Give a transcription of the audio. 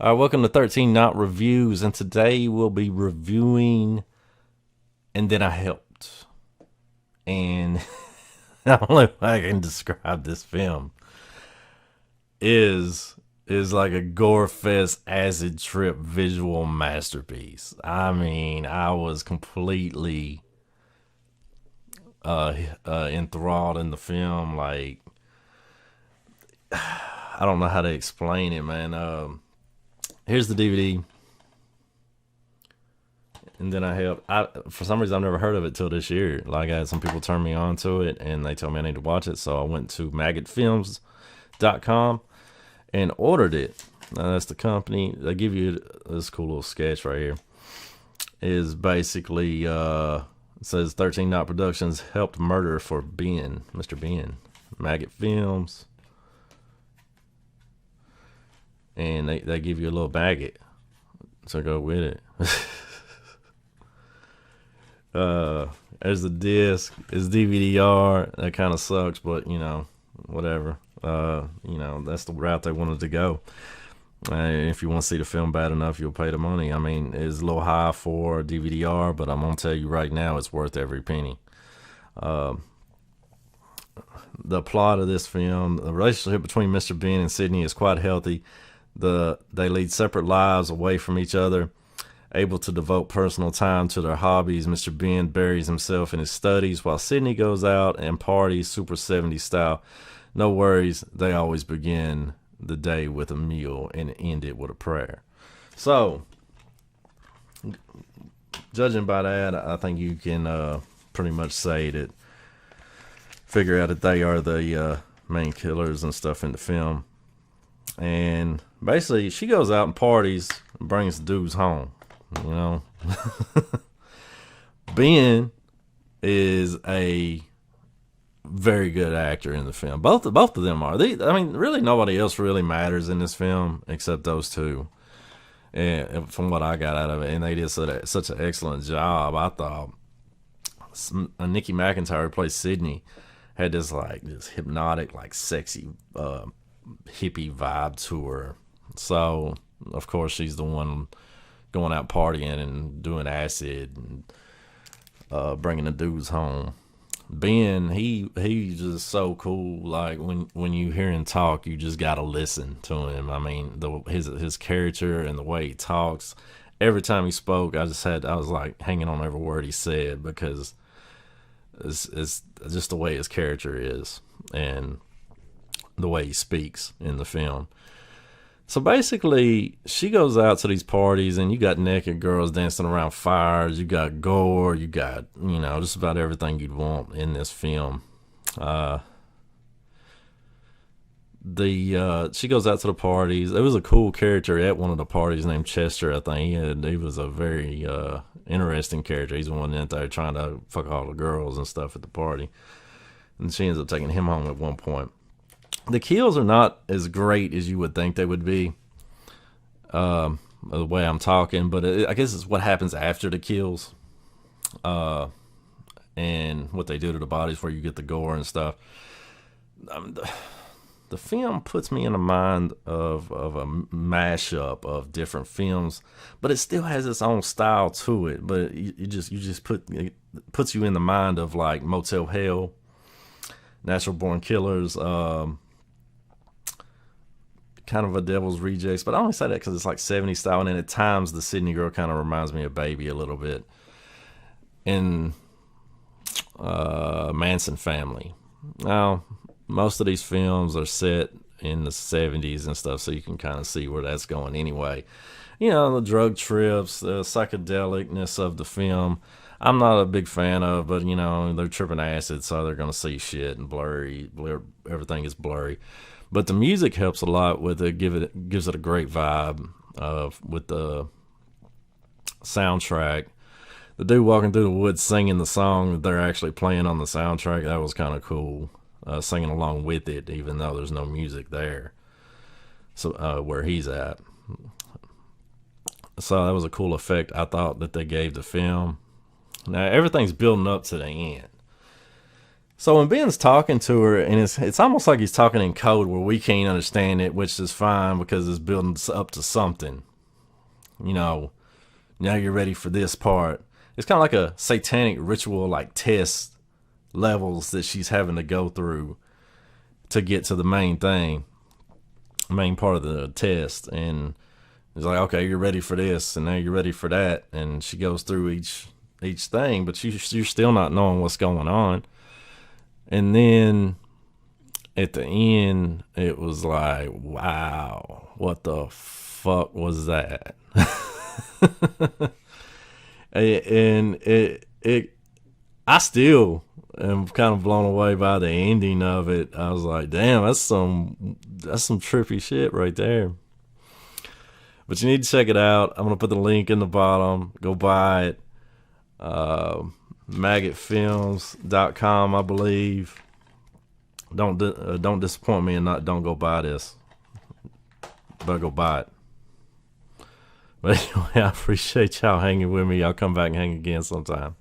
All right, welcome to 13 Not Reviews, and today we'll be reviewing And Then I Helped. And I don't know if I can describe this film. Is like a gore fest acid trip visual masterpiece. I mean, I was completely enthralled in the film. Like, I don't know how to explain it, man. Here's the DVD. And then I helped. For some reason, I've never heard of it till this year. Like, I had some people turn me on to it, and they told me I need to watch it. So I went to maggotfilms.com and ordered it. Now, that's the company. They give you this cool little sketch right here. Is basically, it says 13 Knot Productions helped murder for Ben, Mr. Ben. Maggot Films. And they give you a little maggot. So go with it. There's the disc. It's DVD-R. That kind of sucks, but whatever. That's the route they wanted to go. If you want to see the film bad enough, you'll pay the money. I mean, it's a little high for DVD-R, but I'm gonna tell you right now, it's worth every penny. The plot of this film: the relationship between Mr. Ben and Sydney is quite healthy. They lead separate lives away from each other, able to devote personal time to their hobbies. Mr. Ben buries himself in his studies while Sydney goes out and parties super 70s style. No worries, they always begin the day with a meal and end it with a prayer. So, judging by that, I think you can pretty much say that, figure out that they are the main killers and stuff in the film. And basically, she goes out and parties and brings the dudes home. Ben is a very good actor in the film. Both of them are. Really nobody else really matters in this film except those two. And from what I got out of it, and they did such an excellent job. I thought Nikki McIntyre, who plays Sydney, had this hypnotic, sexy hippie vibe to her. So of course she's the one going out partying and doing acid and bringing the dudes home. Ben, he's just so cool. Like, when you hear him talk, you just gotta listen to him. I mean, his character and the way he talks. Every time he spoke, I was like hanging on every word he said, because it's just the way his character is and the way he speaks in the film. So basically, she goes out to these parties, and you got naked girls dancing around fires. You got gore. You got, just about everything you'd want in this film. She goes out to the parties. There was a cool character at one of the parties named Chester, I think. He was a very interesting character. He's the one out there trying to fuck all the girls and stuff at the party. And she ends up taking him home at one point. The kills are not as great as you would think they would be, the way I'm talking, but I guess it's what happens after the kills, and what they do to the bodies where you get the gore and stuff. The film puts me in the mind of a mashup of different films, but it still has its own style to it. But it puts you in the mind of like Motel Hell, Natural Born Killers, kind of a Devil's Rejects. But I only say that because it's like 70s style, and then at times the Sydney girl kind of reminds me of Baby a little bit. And Manson Family. Now, most of these films are set in the 70s and stuff, so you can kind of see where that's going anyway. The drug trips, the psychedelicness of the film, I'm not a big fan of, but they're tripping acid, so they're gonna see shit and everything is blurry. But the music helps a lot with it. Gives it a great vibe with the soundtrack. The dude walking through the woods singing the song that they're actually playing on the soundtrack, that was kind of cool. Singing along with it, even though there's no music there. So where he's at. So that was a cool effect, I thought, that they gave the film. Now, everything's building up to the end. So when Ben's talking to her, and it's almost like he's talking in code where we can't understand it, which is fine because it's building up to something. You know, now you're ready for this part. It's kind of like a satanic ritual, like test levels that she's having to go through to get to the main thing, main part of the test. And it's like, okay, you're ready for this, and now you're ready for that. And she goes through each thing, but you're still not knowing what's going on. And then at the end, it was like, wow, what the fuck was that? And I still am kind of blown away by the ending of it. I was like, damn, that's some trippy shit right there. But you need to check it out. I'm gonna put the link in the bottom. Go buy it. Maggotfilms.com, I believe. Don't disappoint me and don't go buy this. Better go buy it. But anyway, I appreciate y'all hanging with me. Y'all come back and hang again sometime.